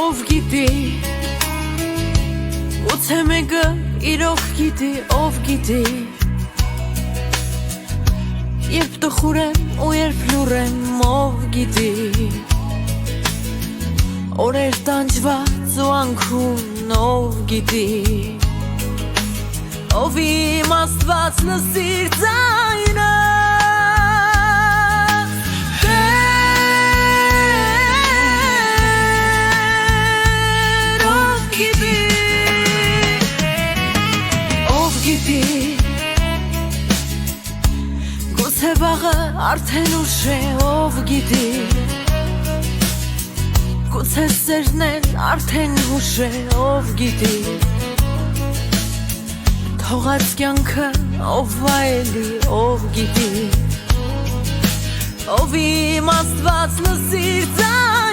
ով գիտի Գուցե մեկը իրոք գիտի, ով գիտի Երբ տխուր եմ ու երբ լուռ եմ, ով գիտի Օրեր տանջված ու անքուն, ով գիտի Ով իմ Աստված լսիր ձայնը Տեր, ով գիտի Ով գիտի Գուցե վաղը արդեն ուշ է, ով գիտի Գուցե սերն էլ արդեն հուշ է, ով գիտի Թողած կյանքը ով վայելի, ով գիտի Ով իմ Աստված լսիր ձայնը